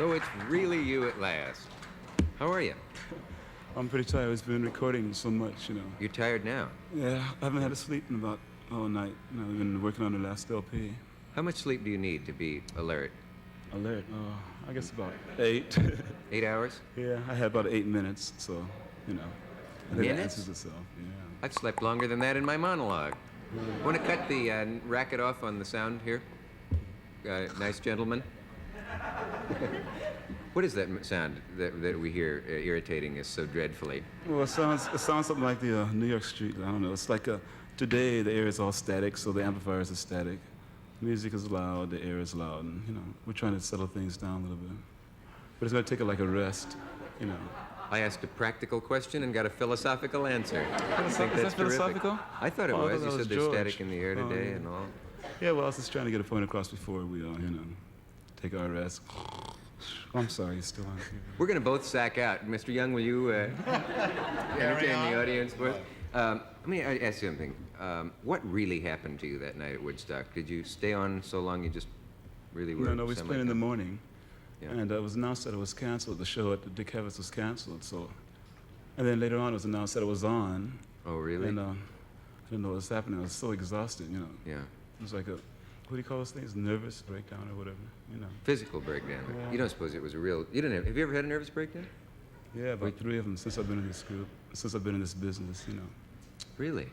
So it's really you at last. How are you? I'm pretty tired. I've been recording so much, you know. You're tired now? Yeah, I haven't had a sleep in about all night. You know, I've been working on the last LP. How much sleep do you need to be alert? Alert? I guess about 8. 8 hours? Yeah, I had about 8 minutes, so, you know. I think it Minutes? answers itself, yeah. I've slept longer than that in my monologue. Want to cut the racket off on the sound here? Nice gentleman. What is that sound that we hear irritating us so dreadfully? Well, it sounds something like the New York street. I don't know. It's like today the air is all static, so the amplifiers are static. Music is loud, the air is loud, and you know we're trying to settle things down a little bit. But it's going to take like a rest, you know. I asked a practical question and got a philosophical answer. I Is think that that's terrific. philosophical? I thought it Oh, I was. thought You that said was there's George. static in the air today Yeah. and all. Yeah, well, I was just trying to get a point across before we, you know, take our rest. Oh, I'm sorry, he's still on TV. We're going to both sack out. Mr. Young, will you entertain the audience for us? Let me ask you something. What really happened to you that night at Woodstock? Did you stay on so long you just really were? No, we was playing in the morning. Yeah. And it was announced that it was canceled. The show at the Dick Cavett was canceled. So, and then later on it was announced that it was on. Oh, really? And I didn't know what was happening. I was so exhausted, you know. Yeah. It was like what do you call those things? Nervous breakdown or whatever, you know. Physical breakdown. Yeah. You don't suppose it was a real... You didn't have you ever had a nervous breakdown? Yeah, about 3 of them since I've been in this group, since I've been in this business, you know. Really?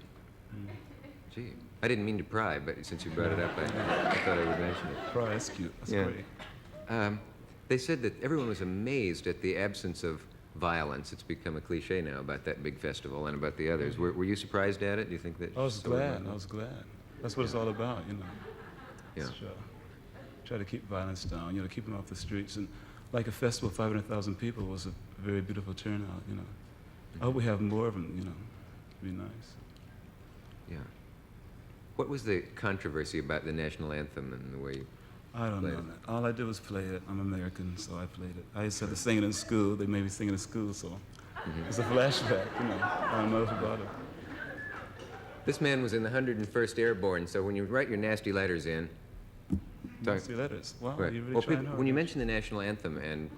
Gee. I didn't mean to pry, but since you brought it up, I thought I would mention it. Right, that's cute. That's Yeah. great. They said that everyone was amazed at the absence of violence. It's become a cliche now about that big festival and about the others. Were you surprised at it? Do you think that... I was glad. That's what it's all about, you know. Yeah. Try to keep violence down, you know, keep them off the streets. And like a festival, 500,000 people was a very beautiful turnout, you know. I hope we have more of them, you know. It'd be nice. Yeah. What was the controversy about the national anthem and the way you... I don't know. All I did was play it. I'm American, so I played it. I used to have to sing it in school. They made me sing it in school, so it's a flashback, you know. I don't know about it. This man was in the 101st Airborne, so when you write your nasty letters in... Nasty letters. Wow, Right. you really Well, trying hard. when you mention the national anthem and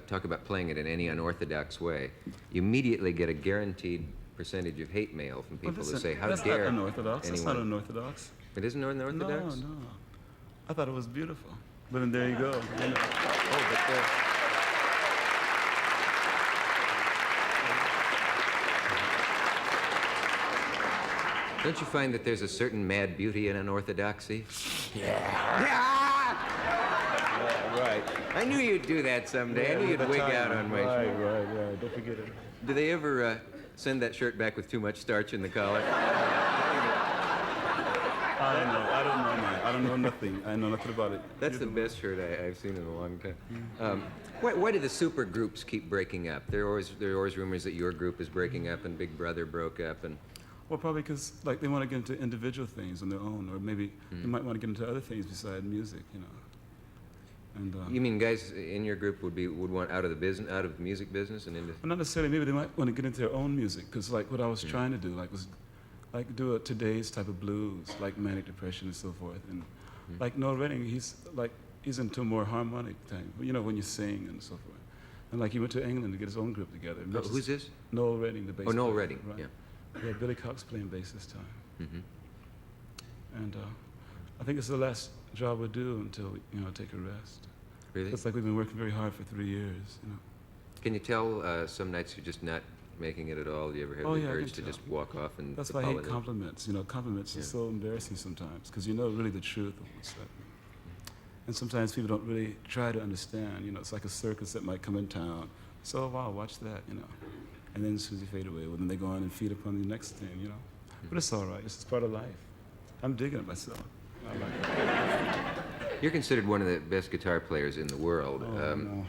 talk about playing it in any unorthodox way, you immediately get a guaranteed percentage of hate mail from people Well, who say, how that's dare not unorthodox. anyone... That's not unorthodox. It isn't unorthodox? No. I thought it was beautiful. But then there you go. You know. Oh, but don't you find that there's a certain mad beauty in unorthodoxy? Yeah, right. I knew you'd do that someday. I knew you'd wig out on my shirt. Right. Don't forget it. Do they ever send that shirt back with too much starch in the collar? I don't know, man. I don't know nothing. I know nothing about it. That's the best shirt I've seen in a long time. Why do the super groups keep breaking up? There are always rumors that your group is breaking up and Big Brother broke up and... Well, probably because like they want to get into individual things on their own, or maybe they might want to get into other things besides music, you know. And You mean guys in your group would want out of the music business and into... well, not necessarily. Maybe they might want to get into their own music, because like what I was trying to do, was do a today's type of blues, like manic depression and so forth. And like Noel Redding, he's into more harmonic type, you know, when you sing and so forth. And like he went to England to get his own group together. Oh, who's this? Noel Redding, the bass player. Oh, Noel Redding, right? yeah. Yeah, Billy Cox playing bass this time. And I think it's the last job we'll do until we, you know, take a rest. Really? It's like we've been working very hard for 3 years, you know. Can you tell some nights you're just not making it at all? Do you ever have the I urge can to tell. just walk off and That's why I hate apologize? compliments. You know, compliments are so embarrassing sometimes, because you know really the truth of what's happening. And sometimes people don't really try to understand. You know, it's like a circus that might come in town. So, wow, watch that, you know. And then as soon as you fade away, well, then they go on and feed upon the next thing, you know. But it's all right. This is part of life. I'm digging it myself. I like it. You're considered one of the best guitar players in the world. Oh, no.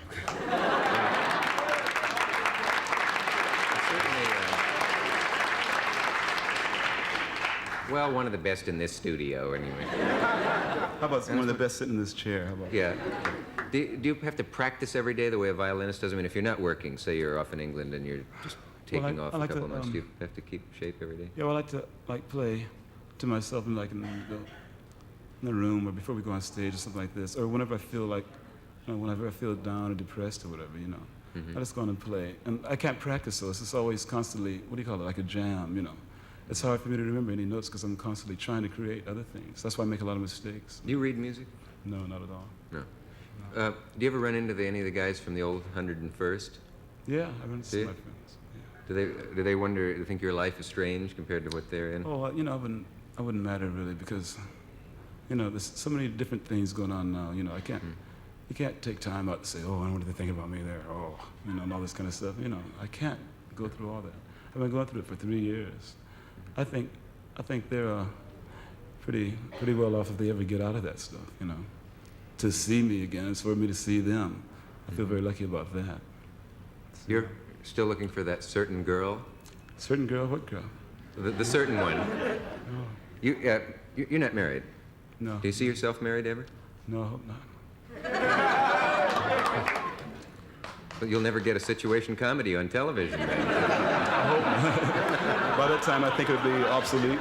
Certainly, well, one of the best in this studio, anyway. How about one of the best sitting in this chair? How about Yeah. Do you have to practice every day the way a violinist does? I mean, if you're not working, say you're off in England and you're just taking off I a like couple to, of months, do you have to keep shape every day? Yeah, well, I like to play to myself in the room or before we go on stage or something like this, or whenever I feel like whenever I feel down or depressed or whatever, you know. Mm-hmm. I just go on and play. And I can't practice, so it's just always constantly, what do you call it, like a jam, you know. It's hard for me to remember any notes because I'm constantly trying to create other things. That's why I make a lot of mistakes. Do you read music? No, not at all. No. Do you ever run into any of the guys from the old 101st? Yeah, I run into Do you? my friends. Yeah. Do they wonder, do they think your life is strange compared to what they're in? Oh, you know, I wouldn't matter really because, you know, there's so many different things going on now. You know, you can't take time out to say, oh, I wonder what they think about me there. Oh, you know, and all this kind of stuff. You know, I can't go through all that. I've been going through it for 3 years. I think they're pretty well off if they ever get out of that stuff. You know, to see me again, it's for me to see them. I feel very lucky about that. So, You're still looking for that certain girl? certain girl? What girl? The certain one. Oh, You're not married. no. Do you see yourself married ever? No, I hope not. But you'll never get a situation comedy on television, then. I hope not. By that time, I think it would be obsolete.